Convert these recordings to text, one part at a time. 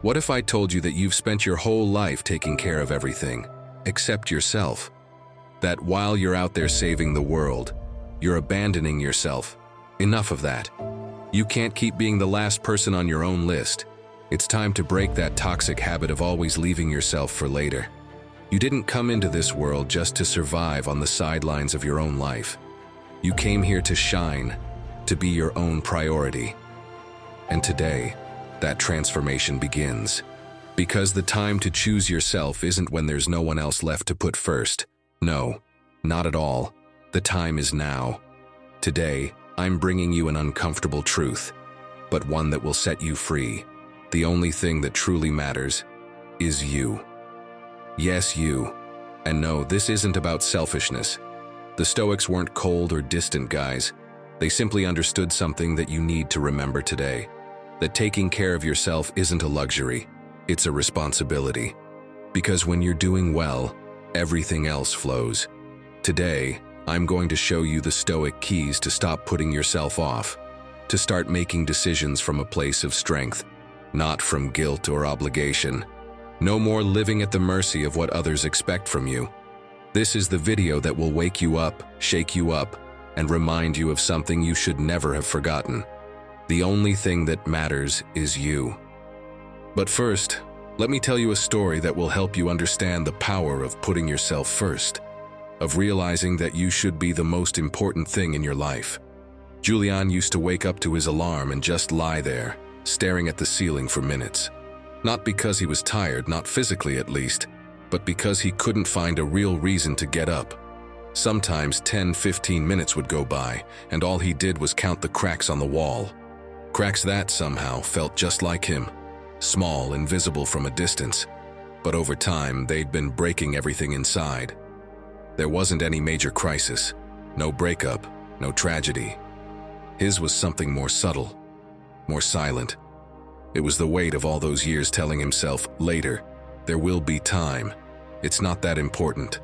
What if I told you that you've spent your whole life taking care of everything, except yourself? That while you're out there saving the world, you're abandoning yourself. Enough of that. You can't keep being the last person on your own list. It's time to break that toxic habit of always leaving yourself for later. You didn't come into this world just to survive on the sidelines of your own life. You came here to shine, to be your own priority. And today, that transformation begins. Because the time to choose yourself isn't when there's no one else left to put first. No, not at all. The time is now. Today, I'm bringing you an uncomfortable truth, but one that will set you free. The only thing that truly matters is you. Yes, you. And no, this isn't about selfishness. The Stoics weren't cold or distant guys. They simply understood something that you need to remember today. That taking care of yourself isn't a luxury, it's a responsibility. Because when you're doing well, everything else flows. Today, I'm going to show you the Stoic keys to stop putting yourself off, to start making decisions from a place of strength, not from guilt or obligation. No more living at the mercy of what others expect from you. This is the video that will wake you up, shake you up, and remind you of something you should never have forgotten. The only thing that matters is you. But first, let me tell you a story that will help you understand the power of putting yourself first, of realizing that you should be the most important thing in your life. Julian used to wake up to his alarm and just lie there, staring at the ceiling for minutes. Not because he was tired, not physically at least, but because he couldn't find a real reason to get up. Sometimes 10-15 minutes would go by, and all he did was count the cracks on the wall. Cracks that somehow felt just like him, small and visible from a distance, but over time they'd been breaking everything inside. There wasn't any major crisis, no breakup, no tragedy. His was something more subtle, more silent. It was the weight of all those years telling himself, later, there will be time. It's not that important.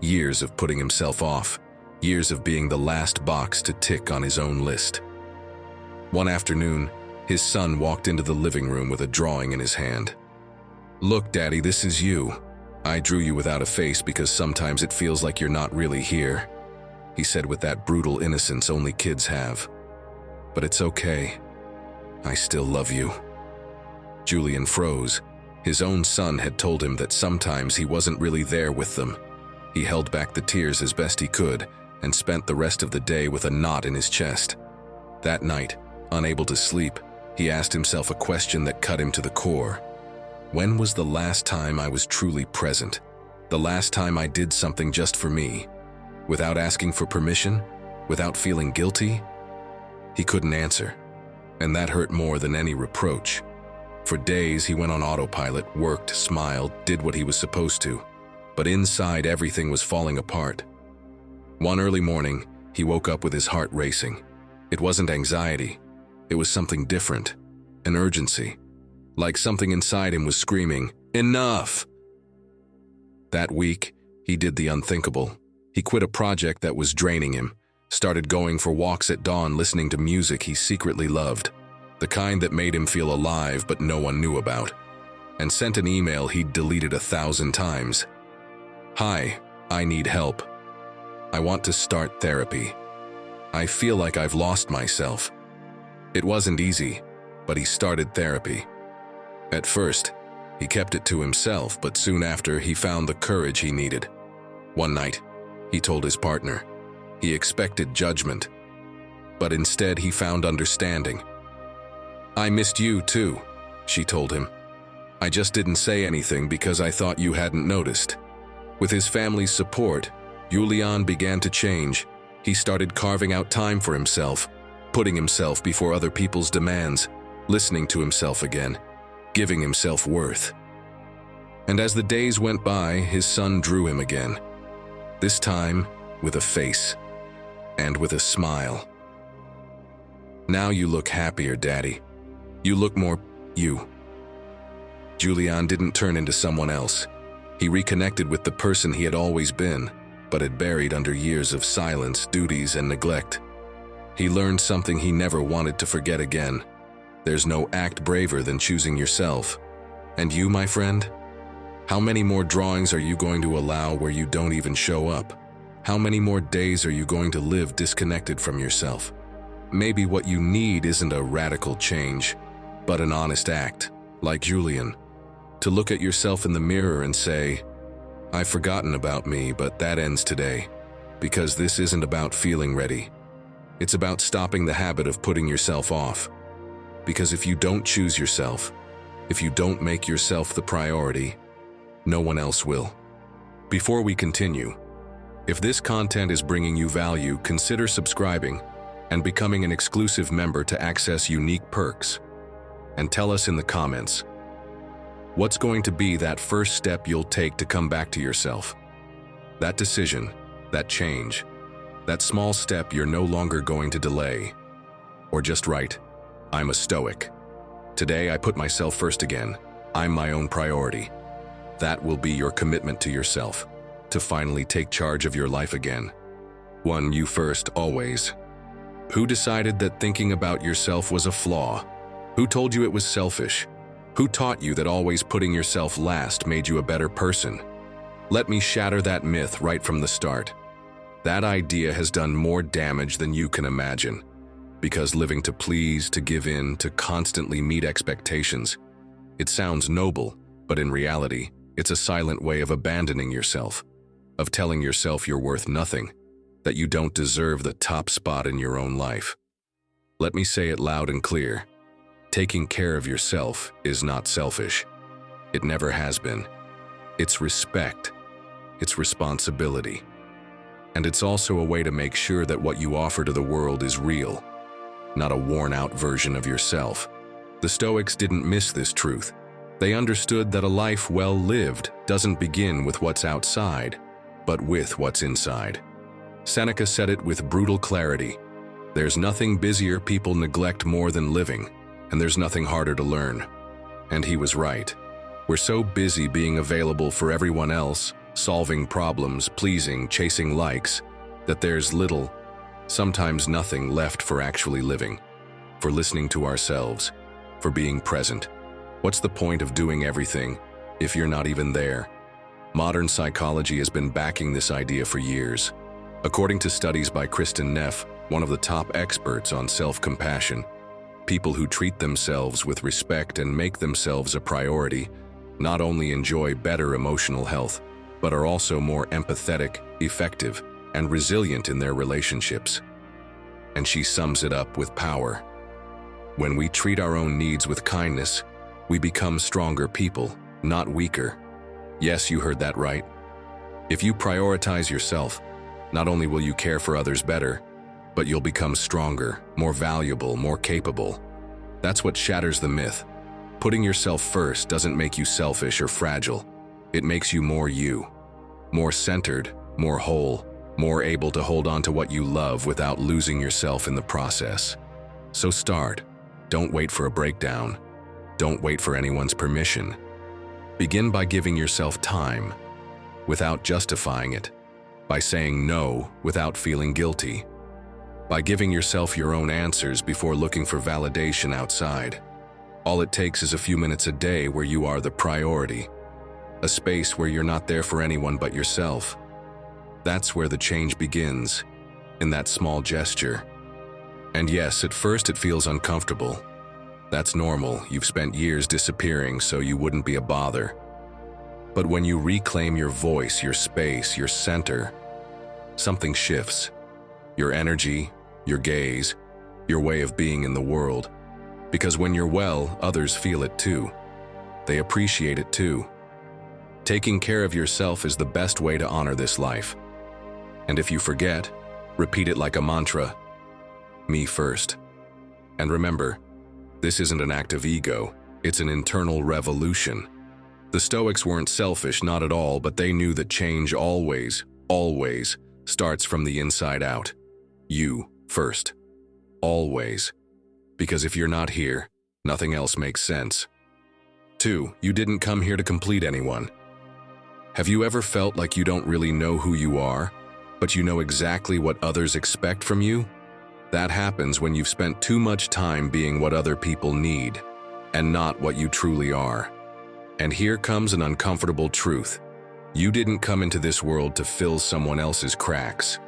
Years of putting himself off, years of being the last box to tick on his own list. One afternoon, his son walked into the living room with a drawing in his hand. "Look, Daddy, this is you. I drew you without a face because sometimes it feels like you're not really here," he said with that brutal innocence only kids have. "But it's okay. I still love you." Julian froze. His own son had told him that sometimes he wasn't really there with them. He held back the tears as best he could and spent the rest of the day with a knot in his chest. That night, unable to sleep, he asked himself a question that cut him to the core. When was the last time I was truly present? The last time I did something just for me? Without asking for permission? Without feeling guilty? He couldn't answer, and that hurt more than any reproach. For days he went on autopilot, worked, smiled, did what he was supposed to. But inside everything was falling apart. One early morning, he woke up with his heart racing. It wasn't anxiety. It was something different, an urgency. Like something inside him was screaming, "Enough!" That week, he did the unthinkable. He quit a project that was draining him, started going for walks at dawn listening to music he secretly loved, the kind that made him feel alive but no one knew about, and sent an email he'd deleted 1,000 times. "Hi, I need help. I want to start therapy. I feel like I've lost myself." It wasn't easy, but he started therapy. At first, he kept it to himself, but soon after he found the courage he needed. One night, he told his partner. He expected judgment, but instead he found understanding. "I missed you too," she told him. "I just didn't say anything because I thought you hadn't noticed." With his family's support, Julian began to change. He started carving out time for himself, putting himself before other people's demands, listening to himself again, giving himself worth. And as the days went by, his son drew him again. This time, with a face, and with a smile. "Now you look happier, Daddy. You look more you." Julian didn't turn into someone else. He reconnected with the person he had always been, but had buried under years of silence, duties, and neglect. He learned something he never wanted to forget again. There's no act braver than choosing yourself, And you, my friend? How many more drawings are you going to allow where you don't even show up? How many more days are you going to live disconnected from yourself? Maybe what you need isn't a radical change, but an honest act, like Julian. To look at yourself in the mirror and say, I've forgotten about me, but that ends today. Because this isn't about feeling ready. It's about stopping the habit of putting yourself off. Because if you don't choose yourself, if you don't make yourself the priority, no one else will. Before we continue, if this content is bringing you value, consider subscribing and becoming an exclusive member to access unique perks. And tell us in the comments, what's going to be that first step you'll take to come back to yourself? That decision, that change, that small step you're no longer going to delay. Or just write, I'm a Stoic. Today I put myself first again. I'm my own priority. That will be your commitment to yourself, to finally take charge of your life again. One, you first, always. Who decided that thinking about yourself was a flaw? Who told you it was selfish? Who taught you that always putting yourself last made you a better person? Let me shatter that myth right from the start. That idea has done more damage than you can imagine. Because living to please, to give in, to constantly meet expectations, it sounds noble, but in reality, it's a silent way of abandoning yourself, of telling yourself you're worth nothing, that you don't deserve the top spot in your own life. Let me say it loud and clear. Taking care of yourself is not selfish. It never has been. It's respect. It's responsibility. And it's also a way to make sure that what you offer to the world is real, not a worn-out version of yourself. The Stoics didn't miss this truth. They understood that a life well lived doesn't begin with what's outside, but with what's inside. Seneca said it with brutal clarity. There's nothing busier people neglect more than living, and there's nothing harder to learn. And he was right. We're so busy being available for everyone else, solving problems, pleasing, chasing likes, that there's little, sometimes nothing left for actually living, for listening to ourselves, for being present. What's the point of doing everything if you're not even there? Modern psychology has been backing this idea for years. According to studies by Kristen Neff, one of the top experts on self-compassion, people who treat themselves with respect and make themselves a priority not only enjoy better emotional health, but are also more empathetic, effective, and resilient in their relationships. And she sums it up with power. When we treat our own needs with kindness, we become stronger people, not weaker. Yes, you heard that right. If you prioritize yourself, not only will you care for others better, but you'll become stronger, more valuable, more capable. That's what shatters the myth. Putting yourself first doesn't make you selfish or fragile. It makes you you, more centered, more whole, more able to hold on to what you love without losing yourself in the process. So start. Don't wait for a breakdown. Don't wait for anyone's permission. Begin by giving yourself time, without justifying it, by saying no without feeling guilty, by giving yourself your own answers before looking for validation outside. All it takes is a few minutes a day where you are the priority, a space where you're not there for anyone but yourself. That's where the change begins, in that small gesture. And yes, at first it feels uncomfortable. That's normal. You've spent years disappearing so you wouldn't be a bother. But when you reclaim your voice, your space, your center, something shifts. Your energy, your gaze, your way of being in the world. Because when you're well, others feel it too. They appreciate it too. Taking care of yourself is the best way to honor this life. And if you forget, repeat it like a mantra. Me first. And remember, this isn't an act of ego, it's an internal revolution. The Stoics weren't selfish, not at all, but they knew that change always starts from the inside out. You first. Always. Because if you're not here, nothing else makes sense. 2, you didn't come here to complete anyone. Have you ever felt like you don't really know who you are, but you know exactly what others expect from you? That happens when you've spent too much time being what other people need, and not what you truly are. And here comes an uncomfortable truth. You didn't come into this world to fill someone else's cracks.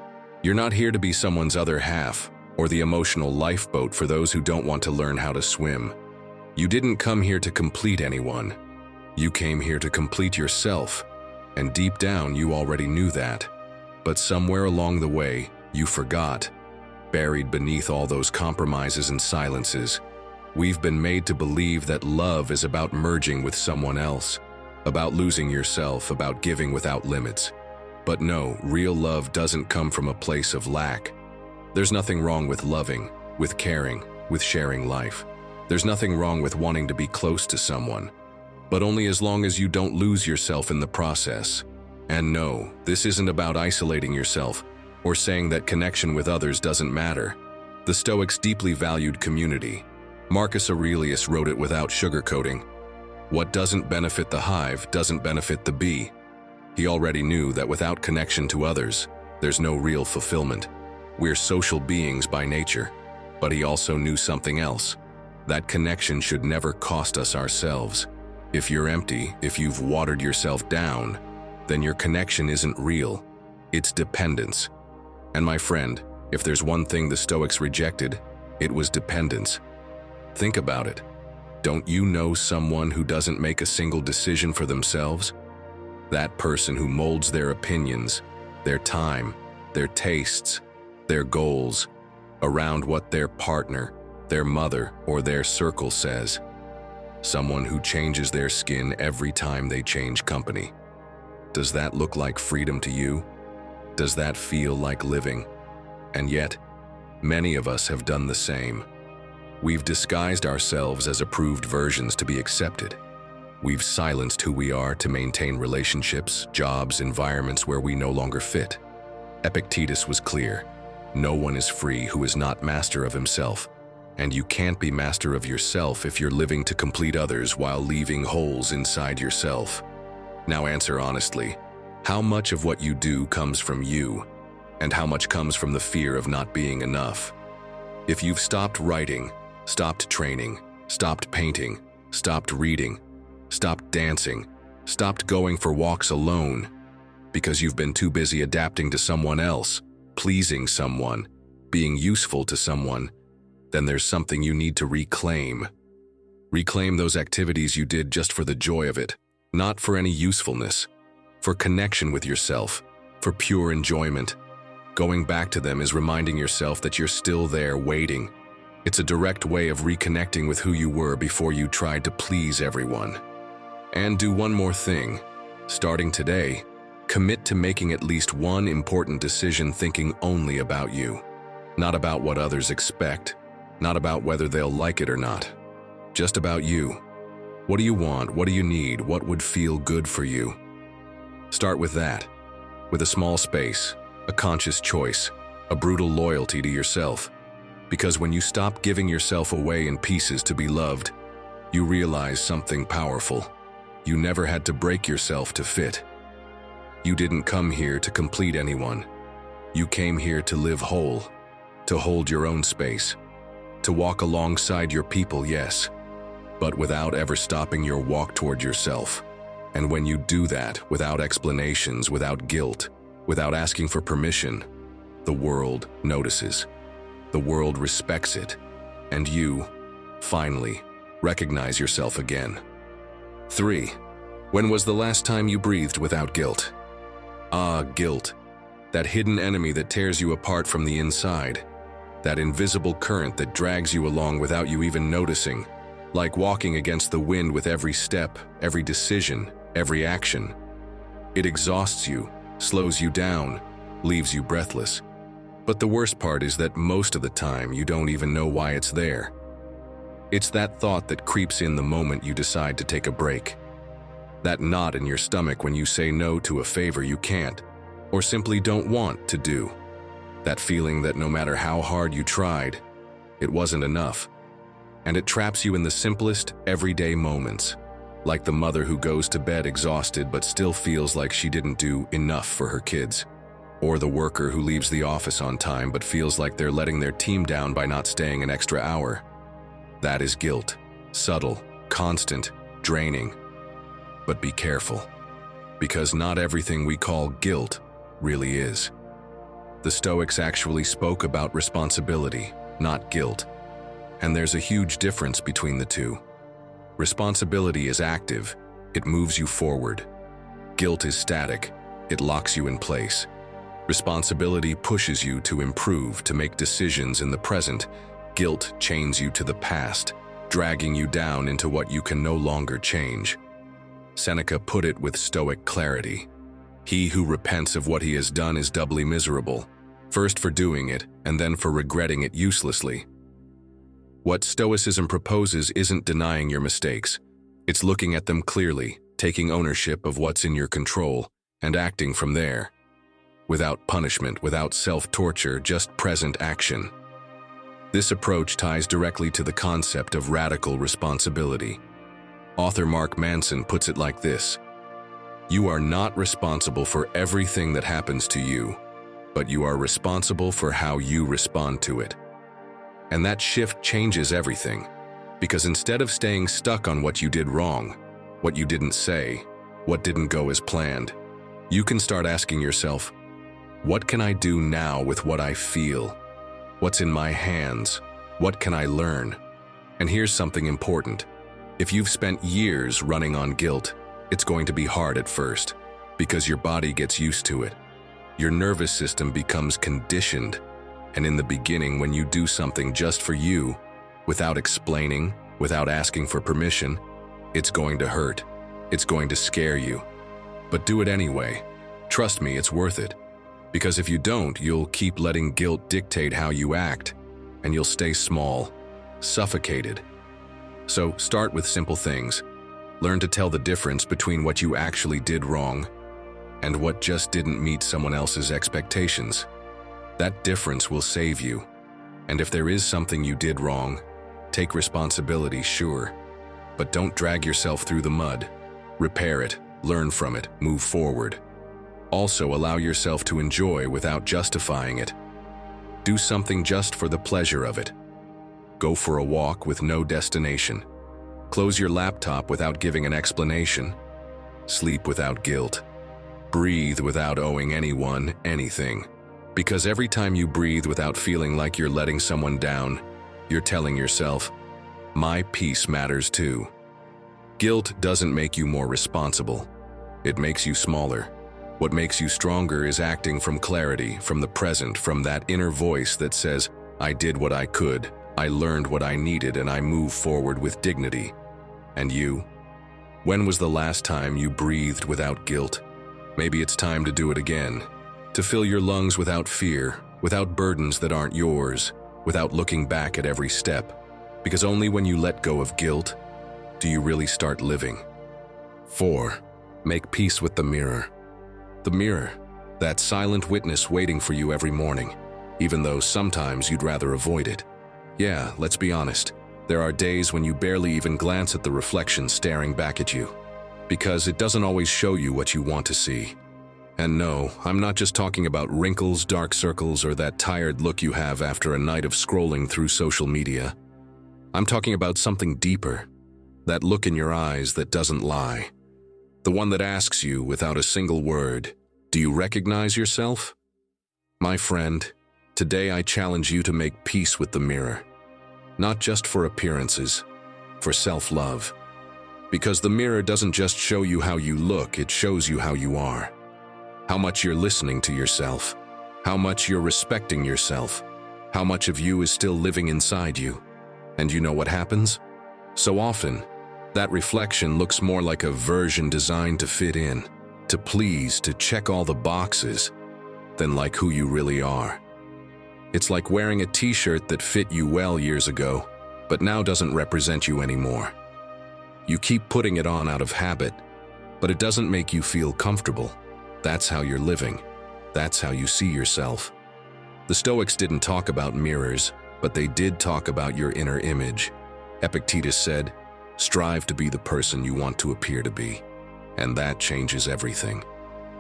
You're not here to be someone's other half, or the emotional lifeboat for those who don't want to learn how to swim. You didn't come here to complete anyone. You came here to complete yourself, and deep down you already knew that. But somewhere along the way, you forgot. Buried beneath all those compromises and silences, we've been made to believe that love is about merging with someone else, about losing yourself, about giving without limits. But no, real love doesn't come from a place of lack. There's nothing wrong with loving, with caring, with sharing life. There's nothing wrong with wanting to be close to someone, but only as long as you don't lose yourself in the process. And no, this isn't about isolating yourself or saying that connection with others doesn't matter. The Stoics deeply valued community. Marcus Aurelius wrote it without sugarcoating. What doesn't benefit the hive doesn't benefit the bee. He already knew that without connection to others, there's no real fulfillment. We're social beings by nature, but he also knew something else. That connection should never cost us ourselves. If you're empty, if you've watered yourself down, then your connection isn't real. It's dependence. And my friend, if there's one thing the Stoics rejected, it was dependence. Think about it. Don't you know someone who doesn't make a single decision for themselves? That person who molds their opinions, their time, their tastes, their goals, around what their partner, their mother, or their circle says. Someone who changes their skin every time they change company. Does that look like freedom to you? Does that feel like living? And yet, many of us have done the same. We've disguised ourselves as approved versions to be accepted. We've silenced who we are to maintain relationships, jobs, environments where we no longer fit. Epictetus was clear. No one is free who is not master of himself. And you can't be master of yourself if you're living to complete others while leaving holes inside yourself. Now answer honestly, how much of what you do comes from you, and how much comes from the fear of not being enough? If you've stopped writing, stopped training, stopped painting, stopped reading, stopped dancing, stopped going for walks alone, because you've been too busy adapting to someone else, pleasing someone, being useful to someone, then there's something you need to reclaim. Reclaim those activities you did just for the joy of it, not for any usefulness, for connection with yourself, for pure enjoyment. Going back to them is reminding yourself that you're still there waiting. It's a direct way of reconnecting with who you were before you tried to please everyone. And do one more thing. Starting today, commit to making at least one important decision thinking only about you. Not about what others expect, not about whether they'll like it or not. Just about you. What do you want? What do you need? What would feel good for you? Start with that, with a small space, a conscious choice, a brutal loyalty to yourself. Because when you stop giving yourself away in pieces to be loved, you realize something powerful. You never had to break yourself to fit. You didn't come here to complete anyone. You came here to live whole, to hold your own space, to walk alongside your people, yes, but without ever stopping your walk toward yourself. And when you do that, without explanations, without guilt, without asking for permission, the world notices. The world respects it, and you, finally, recognize yourself again. 3. When was the last time you breathed without guilt? Ah, guilt. That hidden enemy that tears you apart from the inside. That invisible current that drags you along without you even noticing. Like walking against the wind with every step, every decision, every action. It exhausts you, slows you down, leaves you breathless. But the worst part is that most of the time you don't even know why it's there. It's that thought that creeps in the moment you decide to take a break. That knot in your stomach when you say no to a favor you can't, or simply don't want to do. That feeling that no matter how hard you tried, it wasn't enough. And it traps you in the simplest, everyday moments, like the mother who goes to bed exhausted but still feels like she didn't do enough for her kids. Or the worker who leaves the office on time but feels like they're letting their team down by not staying an extra hour. That is guilt. Subtle, constant, draining. But be careful, because not everything we call guilt really is. The Stoics actually spoke about responsibility, not guilt. And there's a huge difference between the two. Responsibility is active, it moves you forward. Guilt is static, it locks you in place. Responsibility pushes you to improve, to make decisions in the present. Guilt chains you to the past, dragging you down into what you can no longer change. Seneca put it with Stoic clarity. He who repents of what he has done is doubly miserable, first for doing it and then for regretting it uselessly. What Stoicism proposes isn't denying your mistakes. It's looking at them clearly, taking ownership of what's in your control, and acting from there. Without punishment, without self-torture, just present action. This approach ties directly to the concept of radical responsibility. Author Mark Manson puts it like this: "You are not responsible for everything that happens to you, but you are responsible for how you respond to it." And that shift changes everything, because instead of staying stuck on what you did wrong, what you didn't say, what didn't go as planned, you can start asking yourself, what can I do now with what I feel? What's in my hands? What can I learn? And here's something important. If you've spent years running on guilt, it's going to be hard at first, because your body gets used to it. Your nervous system becomes conditioned. And in the beginning, when you do something just for you, without explaining, without asking for permission, it's going to hurt. It's going to scare you. But do it anyway. Trust me, it's worth it. Because if you don't, you'll keep letting guilt dictate how you act, and you'll stay small, suffocated. So start with simple things. Learn to tell the difference between what you actually did wrong and what just didn't meet someone else's expectations. That difference will save you. And if there is something you did wrong, take responsibility, sure. But don't drag yourself through the mud. Repair it, learn from it, move forward. Also, allow yourself to enjoy without justifying it. Do something just for the pleasure of it. Go for a walk with no destination. Close your laptop without giving an explanation. Sleep without guilt. Breathe without owing anyone anything. Because every time you breathe without feeling like you're letting someone down, you're telling yourself, my peace matters too. Guilt doesn't make you more responsible. It makes you smaller. What makes you stronger is acting from clarity, from the present, from that inner voice that says, I did what I could, I learned what I needed, and I move forward with dignity. And you? When was the last time you breathed without guilt? Maybe it's time to do it again. To fill your lungs without fear, without burdens that aren't yours, without looking back at every step. Because only when you let go of guilt do you really start living. 4. Make peace with the mirror. The mirror, that silent witness waiting for you every morning, even though sometimes you'd rather avoid it. Yeah, let's be honest. There are days when you barely even glance at the reflection staring back at you, because it doesn't always show you what you want to see. And no, I'm not just talking about wrinkles, dark circles, or that tired look you have after a night of scrolling through social media. I'm talking about something deeper. That look in your eyes that doesn't lie. The one that asks you without a single word, do you recognize yourself? My friend, today I challenge you to make peace with the mirror. Not just for appearances, for self-love. Because the mirror doesn't just show you how you look, it shows you how you are. How much you're listening to yourself, how much you're respecting yourself, how much of you is still living inside you. And you know what happens? So often, that reflection looks more like a version designed to fit in, to please, to check all the boxes, than like who you really are. It's like wearing a t-shirt that fit you well years ago, but now doesn't represent you anymore. You keep putting it on out of habit, but it doesn't make you feel comfortable. That's how you're living. That's how you see yourself. The Stoics didn't talk about mirrors, but they did talk about your inner image. Epictetus said, strive to be the person you want to appear to be. And that changes everything.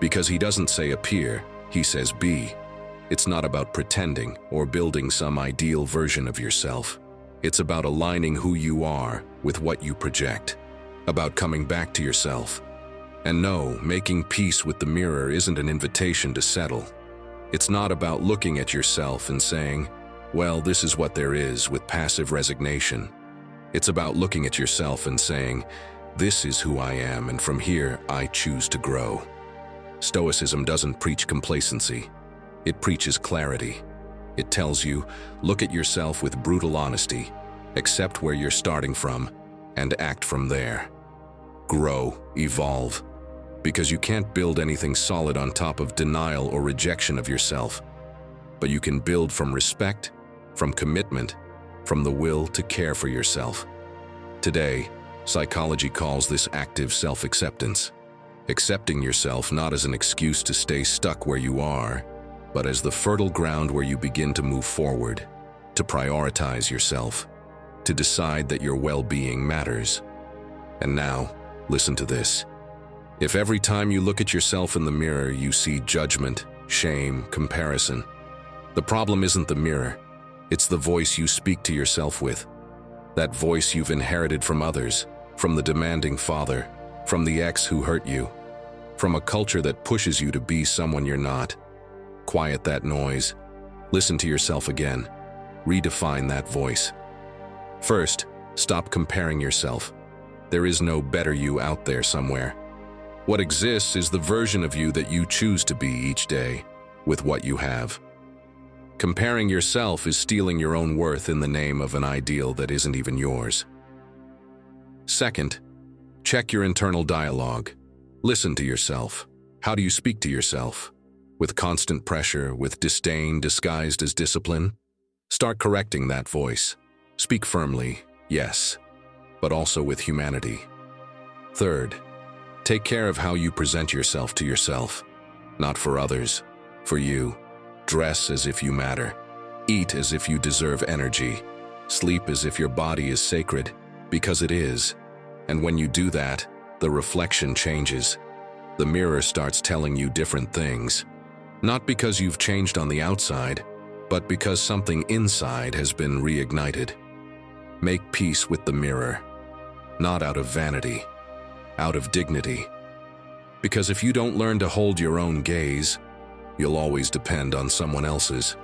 Because he doesn't say appear, he says be. It's not about pretending or building some ideal version of yourself. It's about aligning who you are with what you project. About coming back to yourself, And no, making peace with the mirror isn't an invitation to settle. It's not about looking at yourself and saying, well, this is what there is, with passive resignation. It's about looking at yourself and saying, this is who I am, and from here, I choose to grow. Stoicism doesn't preach complacency. It preaches clarity. It tells you, look at yourself with brutal honesty, accept where you're starting from, and act from there. Grow, evolve, because you can't build anything solid on top of denial or rejection of yourself. But you can build from respect, from commitment, from the will to care for yourself. Today, psychology calls this active self-acceptance. Accepting yourself not as an excuse to stay stuck where you are, but as the fertile ground where you begin to move forward, to prioritize yourself, to decide that your well-being matters. And now, listen to this. If every time you look at yourself in the mirror you see judgment, shame, comparison, the problem isn't the mirror, it's the voice you speak to yourself with. That voice you've inherited from others, from the demanding father, from the ex who hurt you, from a culture that pushes you to be someone you're not. Quiet that noise. Listen to yourself again. Redefine that voice. First, stop comparing yourself. There is no better you out there somewhere. What exists is the version of you that you choose to be each day, with what you have. Comparing yourself is stealing your own worth in the name of an ideal that isn't even yours. Second, check your internal dialogue. Listen to yourself. How do you speak to yourself? With constant pressure, with disdain disguised as discipline? Start correcting that voice. Speak firmly, yes, but also with humanity. Third, take care of how you present yourself to yourself. Not for others, for you. Dress as if you matter. Eat as if you deserve energy. Sleep as if your body is sacred, because it is. And when you do that, the reflection changes. The mirror starts telling you different things. Not because you've changed on the outside, but because something inside has been reignited. Make peace with the mirror, not out of vanity, out of dignity. Because if you don't learn to hold your own gaze, you'll always depend on someone else's.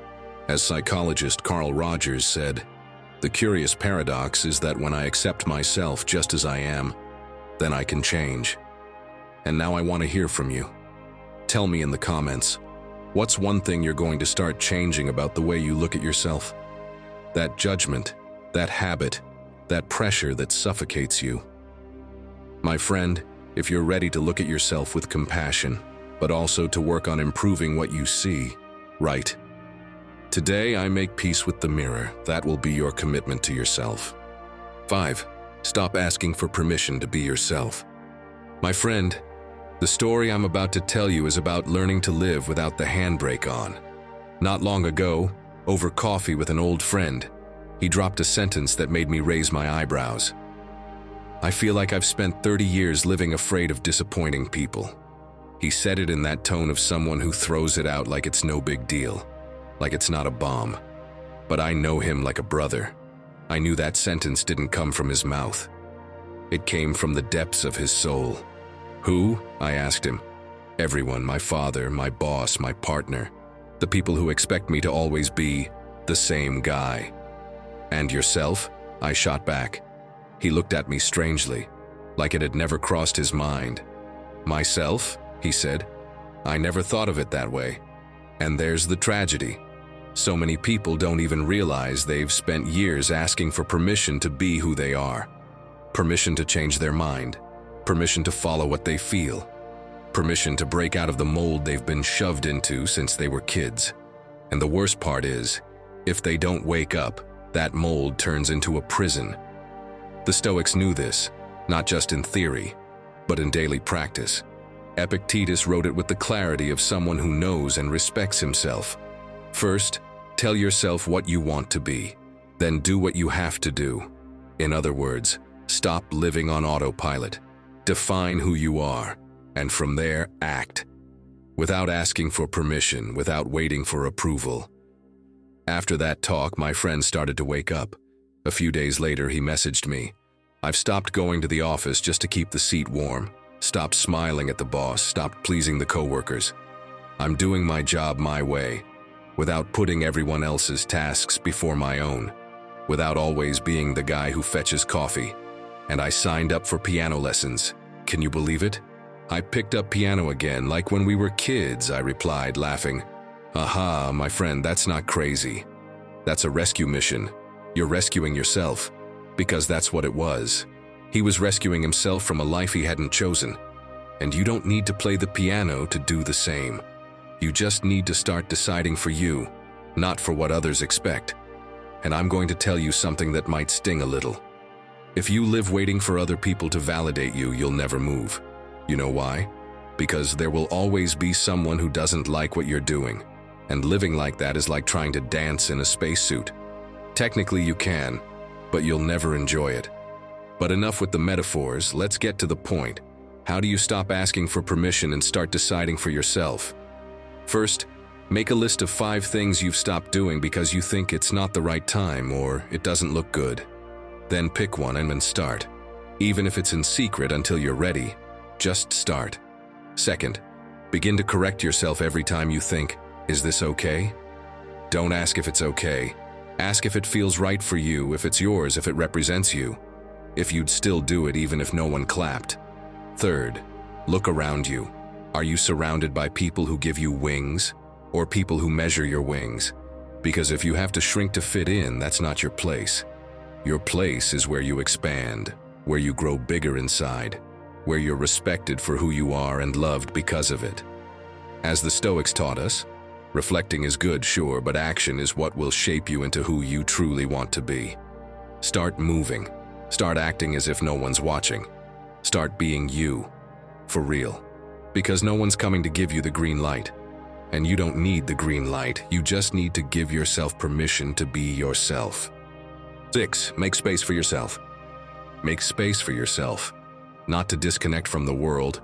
As psychologist Carl Rogers said, the curious paradox is that when I accept myself just as I am, then I can change. And now I want to hear from you. Tell me in the comments, what's one thing you're going to start changing about the way you look at yourself? That judgment, that habit, that pressure that suffocates you. My friend, if you're ready to look at yourself with compassion, but also to work on improving what you see, right? Today I make peace with the mirror. That will be your commitment to yourself. 5. Stop asking for permission to be yourself. My friend, the story I'm about to tell you is about learning to live without the handbrake on. Not long ago, over coffee with an old friend, he dropped a sentence that made me raise my eyebrows. I feel like I've spent 30 years living afraid of disappointing people. He said it in that tone of someone who throws it out like it's no big deal, like it's not a bomb. But I know him like a brother. I knew that sentence didn't come from his mouth. It came from the depths of his soul. Who? I asked him. Everyone, my father, my boss, my partner, the people who expect me to always be the same guy. And yourself? I shot back. He looked at me strangely, like it had never crossed his mind. Myself? He said. I never thought of it that way. And there's the tragedy. So many people don't even realize they've spent years asking for permission to be who they are. Permission to change their mind. Permission to follow what they feel. Permission to break out of the mold they've been shoved into since they were kids. And the worst part is, if they don't wake up, that mold turns into a prison. The Stoics knew this, not just in theory, but in daily practice. Epictetus wrote it with the clarity of someone who knows and respects himself. First, tell yourself what you want to be, then do what you have to do. In other words, stop living on autopilot. Define who you are, and from there, act. Without asking for permission, without waiting for approval. After that talk, my friend started to wake up. A few days later, he messaged me. I've stopped going to the office just to keep the seat warm. stopped smiling at the boss, stopped pleasing the coworkers. I'm doing my job my way, without putting everyone else's tasks before my own, without always being the guy who fetches coffee. And I signed up for piano lessons. Can you believe it? I picked up piano again, like when we were kids, I replied, laughing. Aha, my friend, that's not crazy. That's a rescue mission. You're rescuing yourself, because that's what it was. He was rescuing himself from a life he hadn't chosen. And you don't need to play the piano to do the same. You just need to start deciding for you, not for what others expect. And I'm going to tell you something that might sting a little. If you live waiting for other people to validate you, you'll never move. You know why? Because there will always be someone who doesn't like what you're doing. And living like that is like trying to dance in a spacesuit. Technically you can, but you'll never enjoy it. But enough with the metaphors, let's get to the point. How do you stop asking for permission and start deciding for yourself? First, make a list of 5 things you've stopped doing because you think it's not the right time or it doesn't look good. Then pick one and then start. Even if it's in secret until you're ready, just start. Second, begin to correct yourself every time you think, is this okay? Don't ask if it's okay. Ask if it feels right for you, if it's yours, if it represents you. If you'd still do it even if no one clapped. Third, look around you. Are you surrounded by people who give you wings, or people who measure your wings? Because if you have to shrink to fit in, that's not your place. Your place is where you expand, where you grow bigger inside, where you're respected for who you are and loved because of it. As the Stoics taught us, reflecting is good, sure, but action is what will shape you into who you truly want to be. Start moving. Start acting as if no one's watching. Start being you, for real. Because no one's coming to give you the green light. And you don't need the green light, you just need to give yourself permission to be yourself. 6. Make space for yourself. Make space for yourself. Not to disconnect from the world,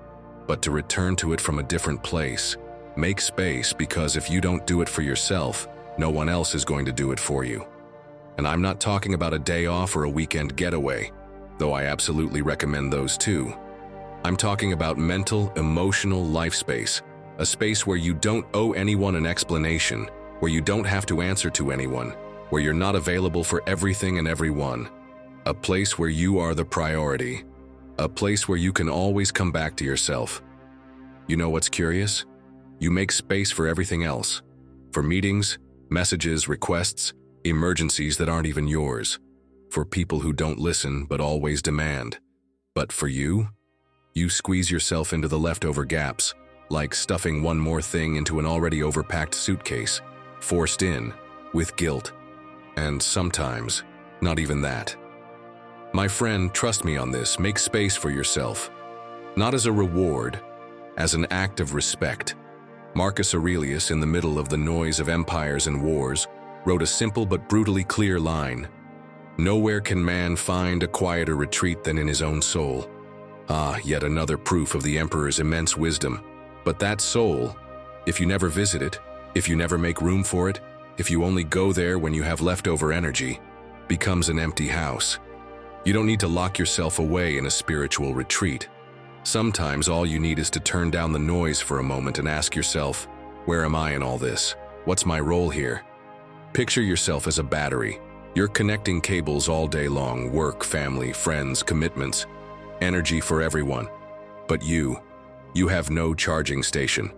but to return to it from a different place. Make space because if you don't do it for yourself, no one else is going to do it for you. And I'm not talking about a day off or a weekend getaway, though I absolutely recommend those too. I'm talking about mental, emotional life space, a space where you don't owe anyone an explanation, where you don't have to answer to anyone, where you're not available for everything and everyone. A place where you are the priority, a place where you can always come back to yourself. You know what's curious? You make space for everything else, for meetings, messages, requests, emergencies that aren't even yours, for people who don't listen but always demand. But for you, you squeeze yourself into the leftover gaps, like stuffing one more thing into an already overpacked suitcase, forced in, with guilt. And sometimes, not even that. My friend, trust me on this, make space for yourself. Not as a reward, as an act of respect. Marcus Aurelius, in the middle of the noise of empires and wars, wrote a simple but brutally clear line. Nowhere can man find a quieter retreat than in his own soul. Ah, yet another proof of the emperor's immense wisdom. But that soul, if you never visit it, if you never make room for it, if you only go there when you have leftover energy, becomes an empty house. You don't need to lock yourself away in a spiritual retreat. Sometimes all you need is to turn down the noise for a moment and ask yourself, where am I in all this? What's my role here? Picture yourself as a battery. You're connecting cables all day long, work, family, friends, commitments, energy for everyone. But you have no charging station.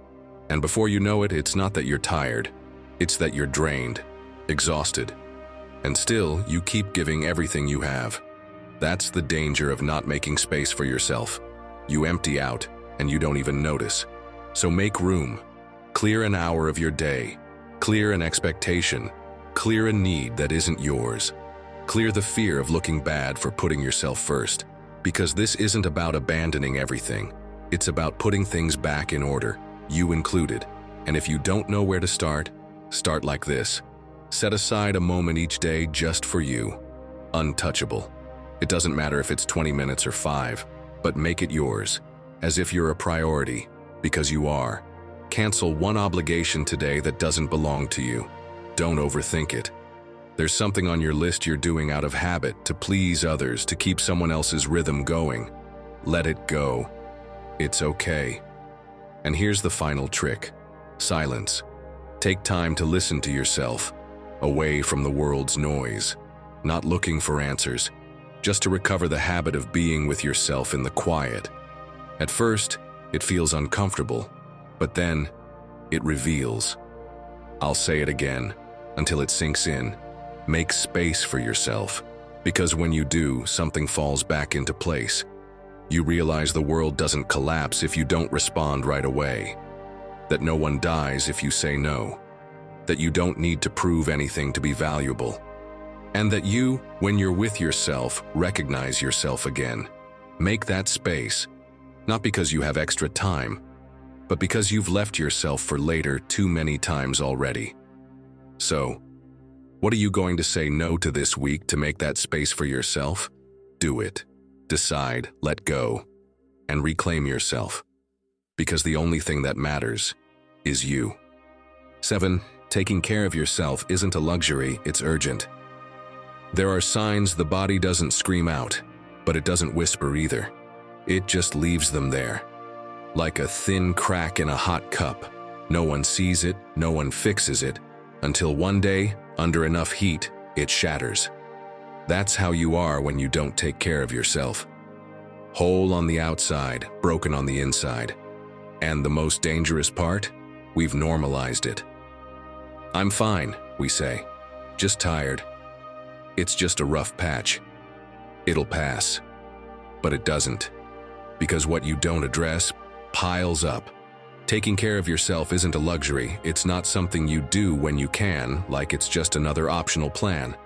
And before you know it, it's not that you're tired, it's that you're drained, exhausted. And still, you keep giving everything you have. That's the danger of not making space for yourself. You empty out, and you don't even notice. So make room. Clear an hour of your day. Clear an expectation. Clear a need that isn't yours. Clear the fear of looking bad for putting yourself first. Because this isn't about abandoning everything. It's about putting things back in order, you included. And if you don't know where to start like this. Set aside a moment each day just for you. Untouchable. It doesn't matter if it's 20 minutes or 5, but make it yours, as if you're a priority, because you are. Cancel one obligation today that doesn't belong to you. Don't overthink it. There's something on your list you're doing out of habit, to please others, to keep someone else's rhythm going. Let it go. It's okay. And here's the final trick: silence. Take time to listen to yourself, away from the world's noise, not looking for answers, just to recover the habit of being with yourself in the quiet. At first, it feels uncomfortable, but then it reveals. I'll say it again, until it sinks in. Make space for yourself, because when you do, something falls back into place. You realize the world doesn't collapse if you don't respond right away, that no one dies if you say no, that you don't need to prove anything to be valuable, and that you, when you're with yourself, recognize yourself again. Make that space, not because you have extra time, but because you've left yourself for later too many times already. So, what are you going to say no to this week to make that space for yourself? Do it. Decide, let go, and reclaim yourself. Because the only thing that matters is you. 7. Taking care of yourself isn't a luxury, it's urgent. There are signs the body doesn't scream out, but it doesn't whisper either. It just leaves them there. Like a thin crack in a hot cup. No one sees it, no one fixes it, until one day, under enough heat, it shatters. That's how you are when you don't take care of yourself. Whole on the outside, broken on the inside. And the most dangerous part? We've normalized it. I'm fine, we say. Just tired. It's just a rough patch. It'll pass. But it doesn't. Because what you don't address piles up. Taking care of yourself isn't a luxury. It's not something you do when you can, like it's just another optional plan.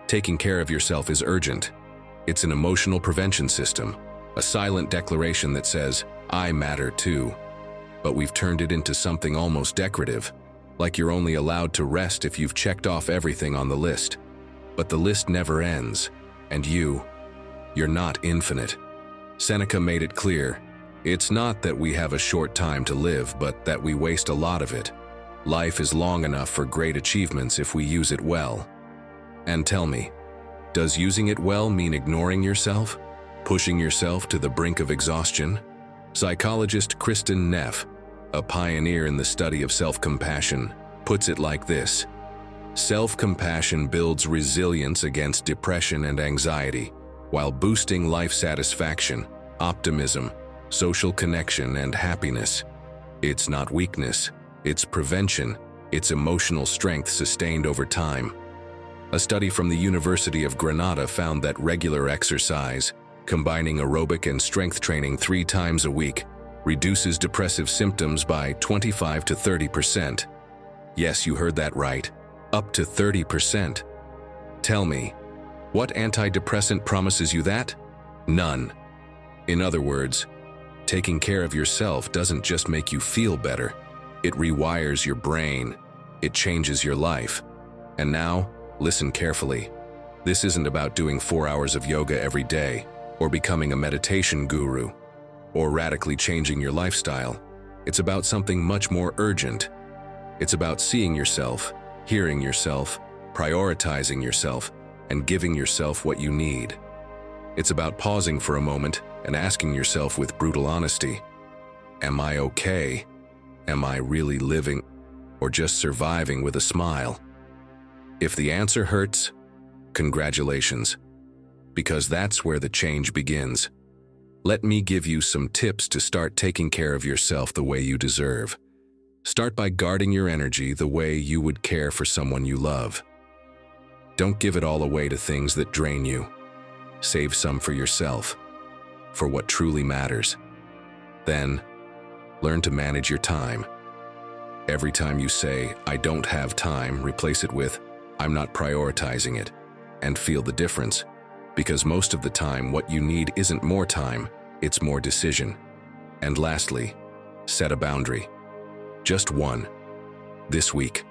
Taking care of yourself is urgent. It's an emotional prevention system, a silent declaration that says, I matter too. But we've turned it into something almost decorative, like you're only allowed to rest if you've checked off everything on the list. But the list never ends, and you're not infinite. Seneca made it clear, it's not that we have a short time to live, but that we waste a lot of it. Life is long enough for great achievements if we use it well. And tell me, does using it well mean ignoring yourself? Pushing yourself to the brink of exhaustion? Psychologist Kristin Neff, a pioneer in the study of self-compassion, puts it like this: self-compassion builds resilience against depression and anxiety, while boosting life satisfaction, optimism, social connection, and happiness. It's not weakness, it's prevention, it's emotional strength sustained over time. A study from the University of Granada found that regular exercise, combining aerobic and strength training 3 times a week, reduces depressive symptoms by 25 to 30%. Yes, you heard that right, up to 30%. Tell me, what antidepressant promises you that? None. In other words, taking care of yourself doesn't just make you feel better. It rewires your brain. It changes your life. And now, listen carefully. This isn't about doing 4 hours of yoga every day, or becoming a meditation guru, or radically changing your lifestyle. It's about something much more urgent. It's about seeing yourself, hearing yourself, prioritizing yourself, and giving yourself what you need. It's about pausing for a moment and asking yourself with brutal honesty, am I okay? Am I really living, or just surviving with a smile? If the answer hurts, congratulations, because that's where the change begins. Let me give you some tips to start taking care of yourself the way you deserve. Start by guarding your energy the way you would care for someone you love. Don't give it all away to things that drain you. Save some for yourself, for what truly matters. Then, learn to manage your time. Every time you say, I don't have time, replace it with, I'm not prioritizing it, and feel the difference. Because most of the time, what you need isn't more time, it's more decision. And lastly, set a boundary. Just one. This week.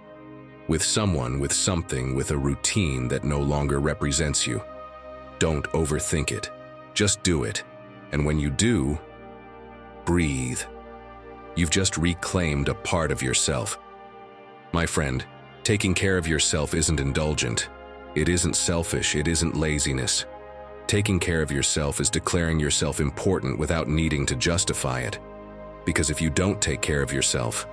With someone, with something, with a routine that no longer represents you. Don't overthink it. Just do it. And when you do, breathe. You've just reclaimed a part of yourself. My friend, taking care of yourself isn't indulgent. It isn't selfish. It isn't laziness. Taking care of yourself is declaring yourself important without needing to justify it. Because if you don't take care of yourself,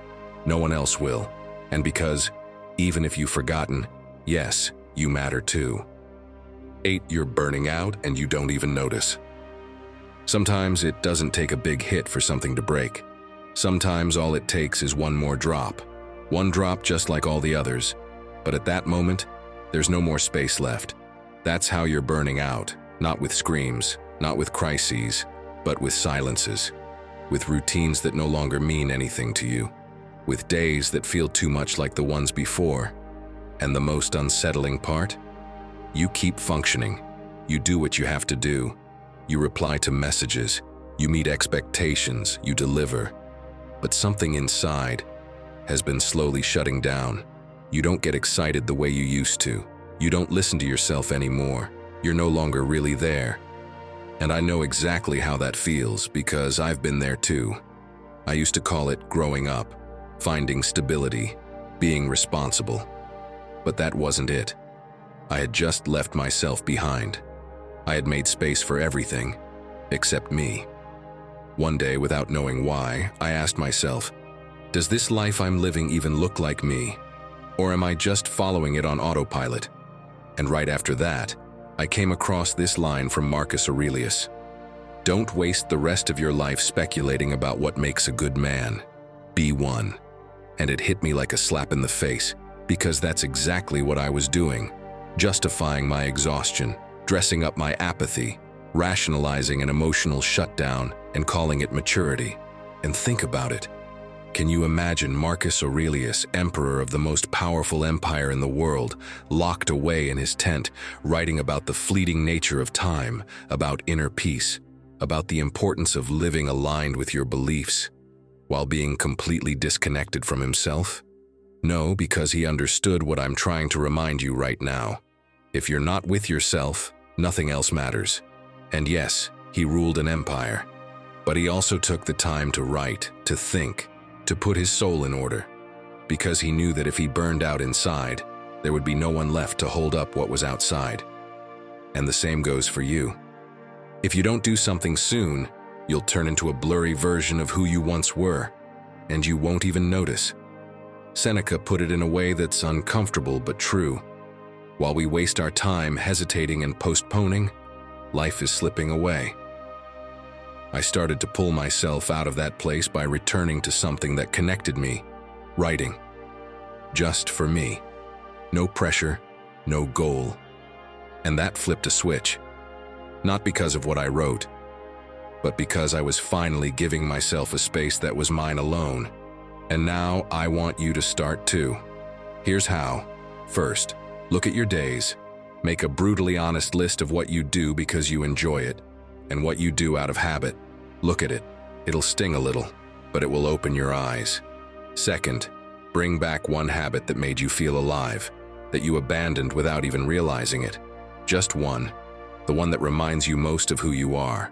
no one else will. And because, even if you've forgotten, yes, you matter too. 8. You're burning out and you don't even notice. Sometimes it doesn't take a big hit for something to break. Sometimes all it takes is one more drop. One drop just like all the others. But at that moment, there's no more space left. That's how you're burning out, not with screams, not with crises, but with silences. With routines that no longer mean anything to you. With days that feel too much like the ones before. And the most unsettling part? You keep functioning. You do what you have to do. You reply to messages. You meet expectations. You deliver. But something inside has been slowly shutting down. You don't get excited the way you used to. You don't listen to yourself anymore. You're no longer really there. And I know exactly how that feels because I've been there too. I used to call it growing up, finding stability, being responsible. But that wasn't it. I had just left myself behind. I had made space for everything, except me. One day, without knowing why, I asked myself, does this life I'm living even look like me? Or am I just following it on autopilot? And right after that, I came across this line from Marcus Aurelius. Don't waste the rest of your life speculating about what makes a good man. Be one. And it hit me like a slap in the face, because that's exactly what I was doing. Justifying my exhaustion, dressing up my apathy, rationalizing an emotional shutdown, and calling it maturity. And think about it. Can you imagine Marcus Aurelius, emperor of the most powerful empire in the world, locked away in his tent, writing about the fleeting nature of time, about inner peace, about the importance of living aligned with your beliefs, while being completely disconnected from himself? No, because he understood what I'm trying to remind you right now. If you're not with yourself, nothing else matters. And yes, he ruled an empire. But he also took the time to write, to think, to put his soul in order, because he knew that if he burned out inside, there would be no one left to hold up what was outside. And the same goes for you. If you don't do something soon, you'll turn into a blurry version of who you once were, and you won't even notice. Seneca put it in a way that's uncomfortable but true. While we waste our time hesitating and postponing, life is slipping away. I started to pull myself out of that place by returning to something that connected me, writing. Just for me. No pressure, no goal. And that flipped a switch. Not because of what I wrote, but because I was finally giving myself a space that was mine alone. And now I want you to start too. Here's how. First, look at your days. Make a brutally honest list of what you do because you enjoy it, and what you do out of habit. Look at it. It'll sting a little, but it will open your eyes. Second, bring back one habit that made you feel alive, that you abandoned without even realizing it. Just one, the one that reminds you most of who you are.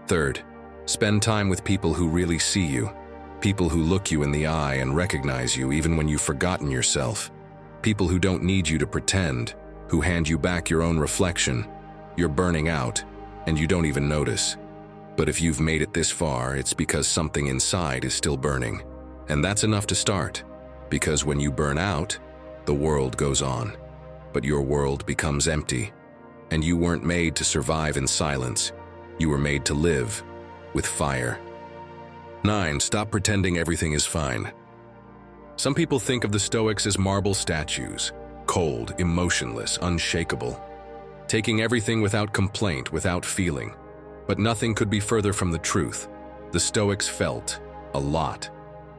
Third, spend time with people who really see you, people who look you in the eye and recognize you even when you've forgotten yourself, people who don't need you to pretend, who hand you back your own reflection. You're burning out, and you don't even notice. But if you've made it this far, it's because something inside is still burning. And that's enough to start. Because when you burn out, the world goes on. But your world becomes empty. And you weren't made to survive in silence. You were made to live with fire. 9. Stop pretending everything is fine. Some people think of the Stoics as marble statues, cold, emotionless, unshakable, taking everything without complaint, without feeling. But nothing could be further from the truth. The Stoics felt a lot.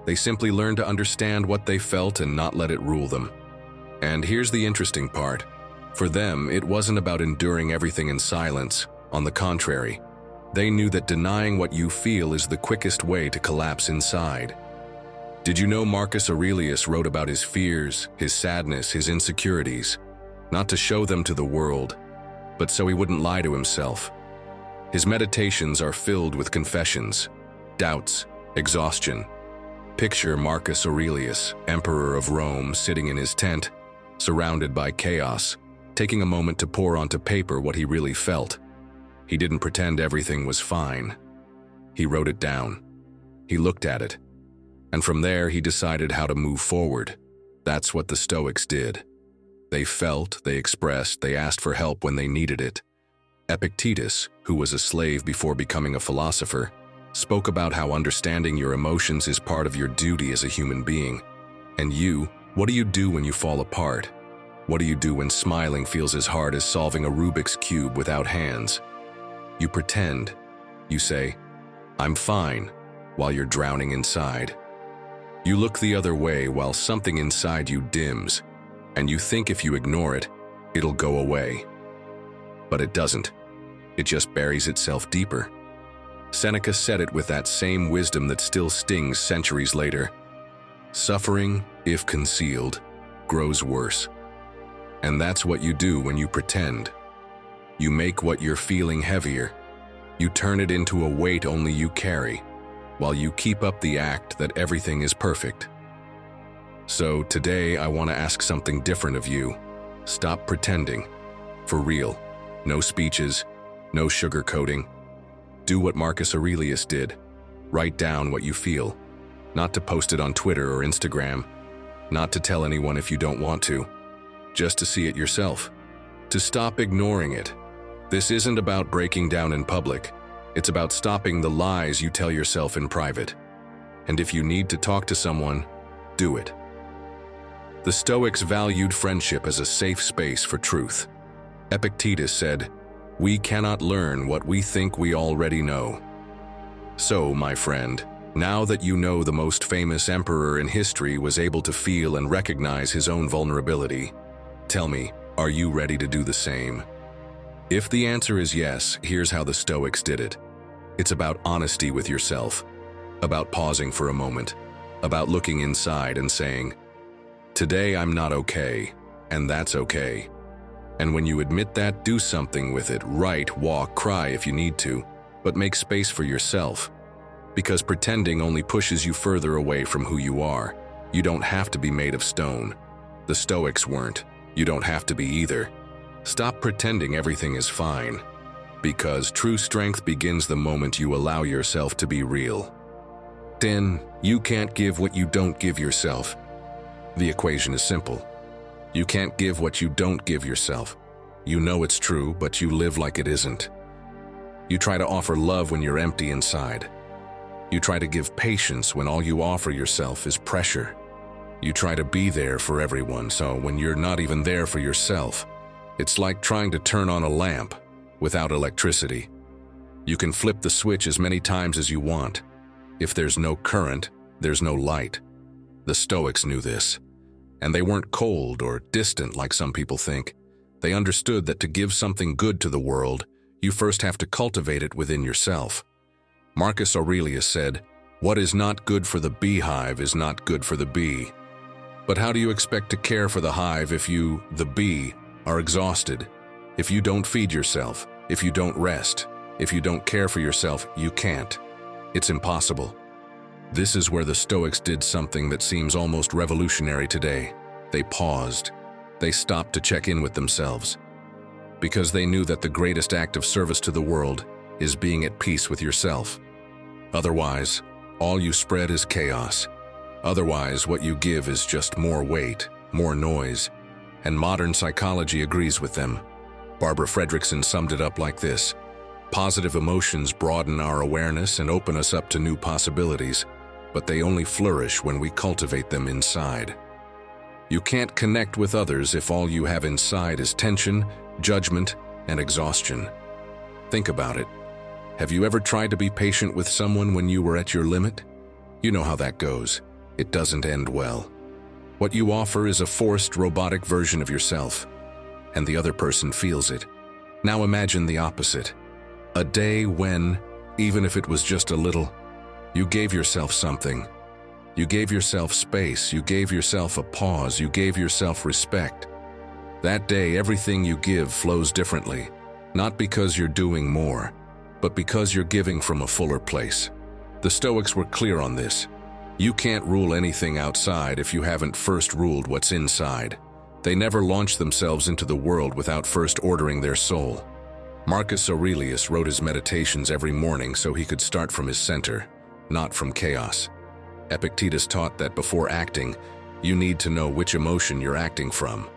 They simply learned to understand what they felt and not let it rule them. And here's the interesting part. For them, it wasn't about enduring everything in silence. On the contrary, they knew that denying what you feel is the quickest way to collapse inside. Did you know Marcus Aurelius wrote about his fears, his sadness, his insecurities, not to show them to the world, but so he wouldn't lie to himself? His meditations are filled with confessions, doubts, exhaustion. Picture Marcus Aurelius, emperor of Rome, sitting in his tent, surrounded by chaos, taking a moment to pour onto paper what he really felt. He didn't pretend everything was fine. He wrote it down. He looked at it. And from there, he decided how to move forward. That's what the Stoics did. They felt, they expressed, they asked for help when they needed it. Epictetus, who was a slave before becoming a philosopher, spoke about how understanding your emotions is part of your duty as a human being. And you, what do you do when you fall apart? What do you do when smiling feels as hard as solving a Rubik's Cube without hands? You pretend. You say, "I'm fine," while you're drowning inside. You look the other way while something inside you dims, and you think if you ignore it, it'll go away. But it doesn't. It just buries itself deeper. Seneca said it with that same wisdom that still stings centuries later. Suffering, if concealed, grows worse. And that's what you do when you pretend. You make what you're feeling heavier. You turn it into a weight only you carry, while you keep up the act that everything is perfect. So today I want to ask something different of you. Stop pretending. For real. No speeches, no sugarcoating. Do what Marcus Aurelius did. Write down what you feel. Not to post it on Twitter or Instagram. Not to tell anyone if you don't want to. Just to see it yourself. To stop ignoring it. This isn't about breaking down in public. It's about stopping the lies you tell yourself in private. And if you need to talk to someone, do it. The Stoics valued friendship as a safe space for truth. Epictetus said, "We cannot learn what we think we already know." So, my friend, now that you know the most famous emperor in history was able to feel and recognize his own vulnerability, tell me, are you ready to do the same? If the answer is yes, here's how the Stoics did it. It's about honesty with yourself, about pausing for a moment, about looking inside and saying, "Today I'm not okay, and that's okay." And when you admit that, do something with it. Write, walk, cry if you need to, but make space for yourself. Because pretending only pushes you further away from who you are. You don't have to be made of stone. The Stoics weren't. You don't have to be either. Stop pretending everything is fine. Because true strength begins the moment you allow yourself to be real. 10. You can't give what you don't give yourself. The equation is simple. You can't give what you don't give yourself. You know it's true, but you live like it isn't. You try to offer love when you're empty inside. You try to give patience when all you offer yourself is pressure. You try to be there for everyone, so when you're not even there for yourself, it's like trying to turn on a lamp without electricity. You can flip the switch as many times as you want. If there's no current, there's no light. The Stoics knew this. And they weren't cold or distant like some people think. They understood that to give something good to the world, you first have to cultivate it within yourself. Marcus Aurelius said, "What is not good for the beehive is not good for the bee." But how do you expect to care for the hive if you, the bee, are exhausted? If you don't feed yourself, if you don't rest, if you don't care for yourself, you can't. It's impossible. This is where the Stoics did something that seems almost revolutionary today. They paused. They stopped to check in with themselves. Because they knew that the greatest act of service to the world is being at peace with yourself. Otherwise, all you spread is chaos. Otherwise, what you give is just more weight, more noise. And modern psychology agrees with them. Barbara Fredrickson summed it up like this: "Positive emotions broaden our awareness and open us up to new possibilities, but they only flourish when we cultivate them inside." You can't connect with others if all you have inside is tension, judgment, and exhaustion. Think about it. Have you ever tried to be patient with someone when you were at your limit? You know how that goes. It doesn't end well. What you offer is a forced, robotic version of yourself, and the other person feels it. Now imagine the opposite. A day when, even if it was just a little, you gave yourself something. You gave yourself space, you gave yourself a pause, you gave yourself respect. That day, everything you give flows differently, not because you're doing more, but because you're giving from a fuller place. The Stoics were clear on this. You can't rule anything outside if you haven't first ruled what's inside. They never launched themselves into the world without first ordering their soul. Marcus Aurelius wrote his meditations every morning so he could start from his center. not from chaos. Epictetus taught that before acting, you need to know which emotion you're acting from.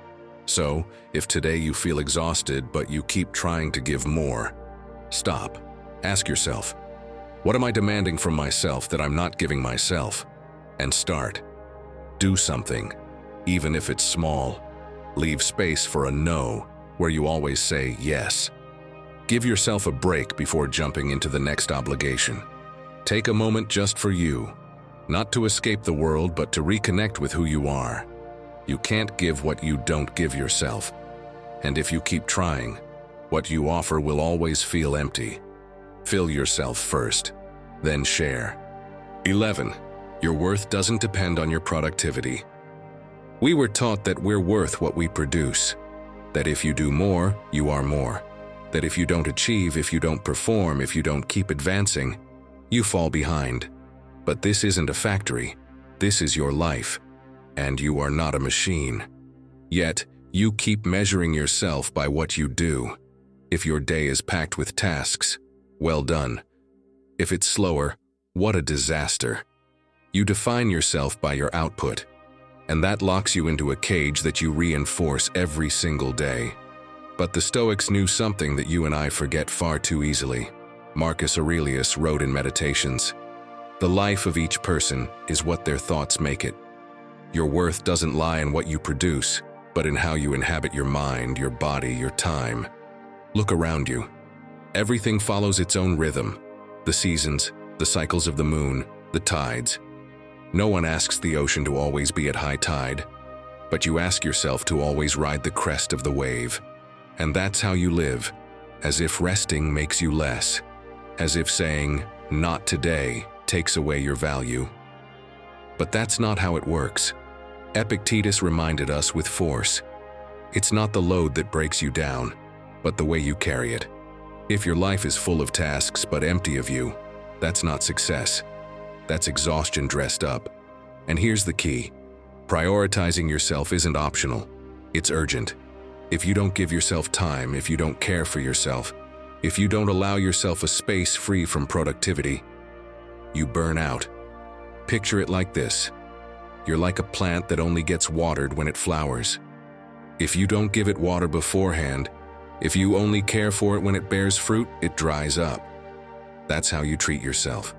So, if today you feel exhausted but you keep trying to give more, stop. Ask yourself, what am I demanding from myself that I'm not giving myself? And start. Do something, even if it's small. Leave space for a no, where you always say yes. Give yourself a break before jumping into the next obligation. Take a moment just for you, not to escape the world, but to reconnect with who you are. You can't give what you don't give yourself. And if you keep trying, what you offer will always feel empty. Fill yourself first, then share. 11. Your worth doesn't depend on your productivity. We were taught that we're worth what we produce. That if you do more, you are more. That if you don't achieve, if you don't perform, if you don't keep advancing, you fall behind. But this isn't a factory. This is your life. And you are not a machine. Yet, you keep measuring yourself by what you do. If your day is packed with tasks, well done. If it's slower, what a disaster. You define yourself by your output, and that locks you into a cage that you reinforce every single day. But the Stoics knew something that you and I forget far too easily. Marcus Aurelius wrote in Meditations, "The life of each person is what their thoughts make it." Your worth doesn't lie in what you produce, but in how you inhabit your mind, your body, your time. Look around you. Everything follows its own rhythm. The seasons, the cycles of the moon, the tides. No one asks the ocean to always be at high tide, but you ask yourself to always ride the crest of the wave. And that's how you live, as if resting makes you less, as if saying, "Not today," takes away your value. But that's not how it works. Epictetus reminded us with force. It's not the load that breaks you down, but the way you carry it. If your life is full of tasks but empty of you, that's not success. That's exhaustion dressed up. And here's the key. Prioritizing yourself isn't optional. It's urgent. If you don't give yourself time, if you don't care for yourself, if you don't allow yourself a space free from productivity, you burn out. Picture it like this. You're like a plant that only gets watered when it flowers. If you don't give it water beforehand, if you only care for it when it bears fruit, it dries up. That's how you treat yourself.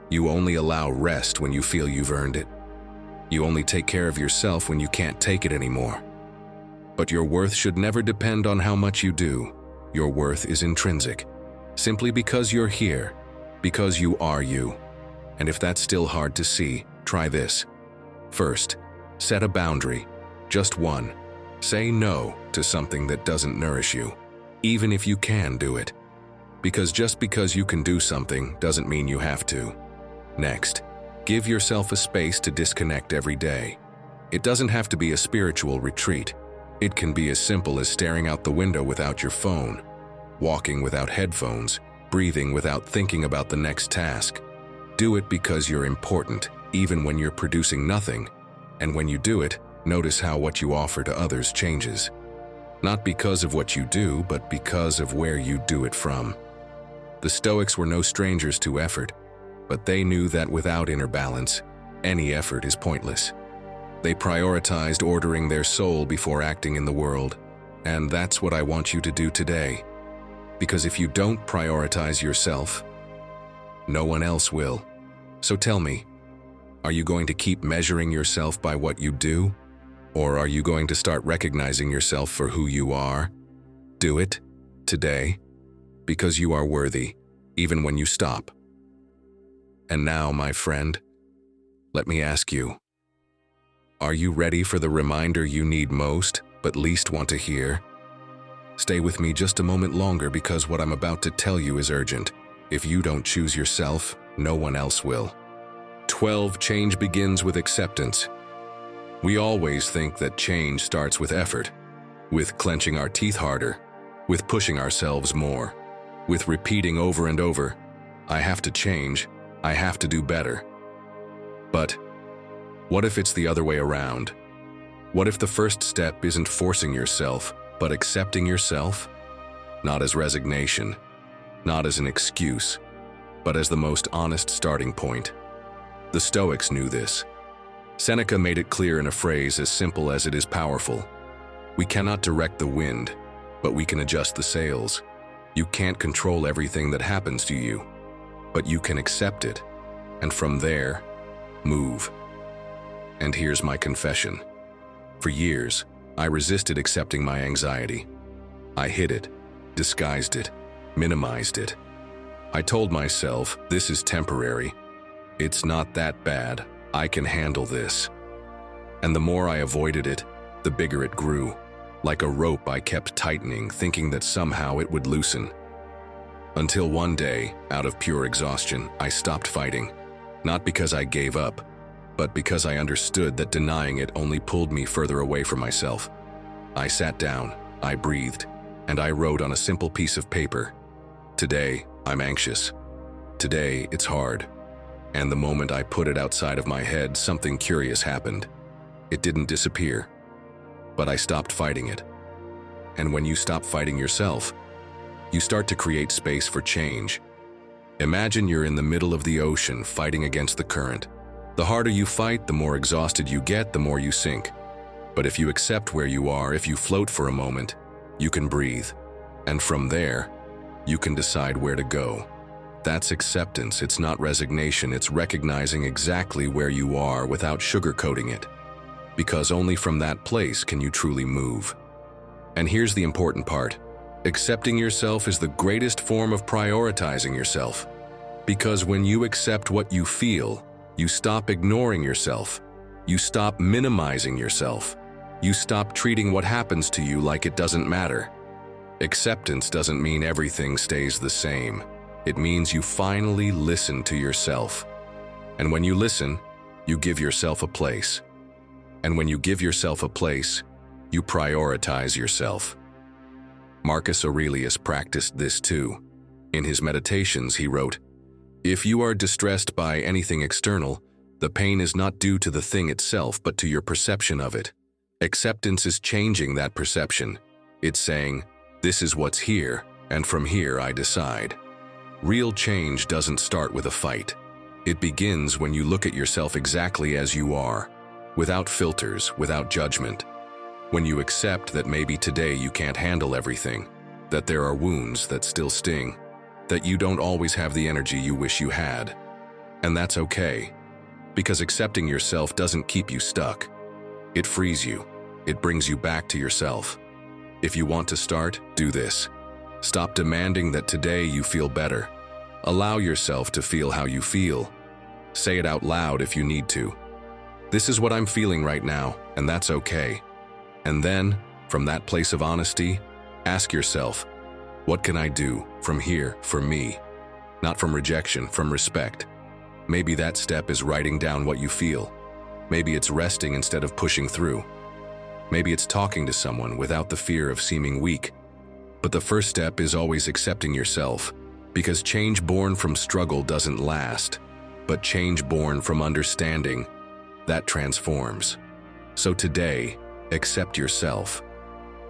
You only allow rest when you feel you've earned it. You only take care of yourself when you can't take it anymore. But your worth should never depend on how much you do. Your worth is intrinsic, simply because you're here, because you are you. And if that's still hard to see, try this. First, set a boundary, just one. Say no to something that doesn't nourish you, even if you can do it. Because just because you can do something doesn't mean you have to. Next, give yourself a space to disconnect every day. It doesn't have to be a spiritual retreat. It can be as simple as staring out the window without your phone, walking without headphones, breathing without thinking about the next task. Do it because you're important, even when you're producing nothing. And when you do it, notice how what you offer to others changes. Not because of what you do, but because of where you do it from. The Stoics were no strangers to effort, but they knew that without inner balance, any effort is pointless. They prioritized ordering their soul before acting in the world, and that's what I want you to do today. Because if you don't prioritize yourself, no one else will. So tell me, are you going to keep measuring yourself by what you do? Or are you going to start recognizing yourself for who you are? Do it, today, because you are worthy, even when you stop. And now, my friend, let me ask you, are you ready for the reminder you need most, but least want to hear? Stay with me just a moment longer because what I'm about to tell you is urgent. If you don't choose yourself, no one else will. 12. Change begins with acceptance. We always think that change starts with effort, with clenching our teeth harder, with pushing ourselves more, with repeating over and over, I have to change, I have to do better. But what if it's the other way around? What if the first step isn't forcing yourself, but accepting yourself? Not as resignation, not as an excuse, but as the most honest starting point. The Stoics knew this. Seneca made it clear in a phrase as simple as it is powerful. We cannot direct the wind, but we can adjust the sails. You can't control everything that happens to you, but you can accept it, and from there, move. And here's my confession. For years, I resisted accepting my anxiety. I hid it, disguised it, minimized it. I told myself, this is temporary. It's not that bad. I can handle this. And the more I avoided it, the bigger it grew. Like a rope I kept tightening, thinking that somehow it would loosen. Until one day, out of pure exhaustion, I stopped fighting. Not because I gave up, but because I understood that denying it only pulled me further away from myself. I sat down, I breathed, and I wrote on a simple piece of paper. Today, I'm anxious. Today, it's hard. And the moment I put it outside of my head, something curious happened. It didn't disappear, but I stopped fighting it. And when you stop fighting yourself, you start to create space for change. Imagine you're in the middle of the ocean fighting against the current. The harder you fight, the more exhausted you get, the more you sink. But if you accept where you are, if you float for a moment, you can breathe. And from there, you can decide where to go. That's acceptance. It's not resignation. It's recognizing exactly where you are without sugarcoating it. Because only from that place can you truly move. And here's the important part. Accepting yourself is the greatest form of prioritizing yourself. Because when you accept what you feel, you stop ignoring yourself. You stop minimizing yourself. You stop treating what happens to you like it doesn't matter. Acceptance doesn't mean everything stays the same. It means you finally listen to yourself. And when you listen, you give yourself a place. And when you give yourself a place, you prioritize yourself. Marcus Aurelius practiced this too. In his meditations, he wrote, "If you are distressed by anything external, the pain is not due to the thing itself, but to your perception of it. Acceptance is changing that perception. It's saying, this is what's here, and from here I decide." Real change doesn't start with a fight. It begins when you look at yourself exactly as you are, without filters, without judgment. When you accept that maybe today you can't handle everything, that there are wounds that still sting, that you don't always have the energy you wish you had. And that's okay, because accepting yourself doesn't keep you stuck. It frees you. It brings you back to yourself. If you want to start, do this. Stop demanding that today you feel better. Allow yourself to feel how you feel. Say it out loud if you need to. This is what I'm feeling right now, and that's okay. And then, from that place of honesty, ask yourself, what can I do from here for me? Not from rejection, from respect. Maybe that step is writing down what you feel. Maybe it's resting instead of pushing through. Maybe it's talking to someone without the fear of seeming weak. But the first step is always accepting yourself, because change born from struggle doesn't last, but change born from understanding, that transforms. So today, accept yourself.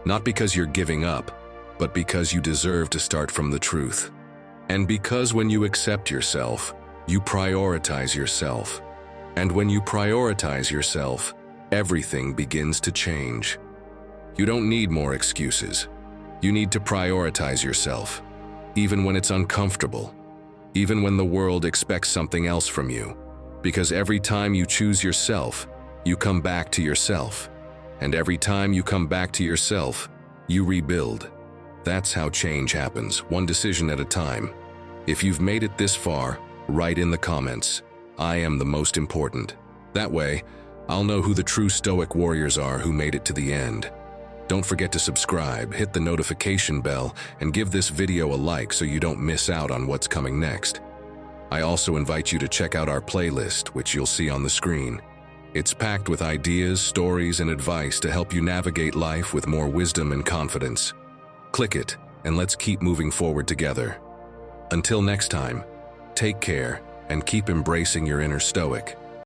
Not because you're giving up, but because you deserve to start from the truth. And because when you accept yourself, you prioritize yourself. And when you prioritize yourself, everything begins to change. You don't need more excuses. You need to prioritize yourself, even when it's uncomfortable, even when the world expects something else from you. Because every time you choose yourself, you come back to yourself. And every time you come back to yourself, you rebuild. That's how change happens, one decision at a time. If you've made it this far, write in the comments, "I am the most important." That way, I'll know who the true Stoic warriors are who made it to the end. Don't forget to subscribe, hit the notification bell, and give this video a like so you don't miss out on what's coming next. I also invite you to check out our playlist, which you'll see on the screen. It's packed with ideas, stories, and advice to help you navigate life with more wisdom and confidence. Click it, and let's keep moving forward together. Until next time, take care and keep embracing your inner Stoic.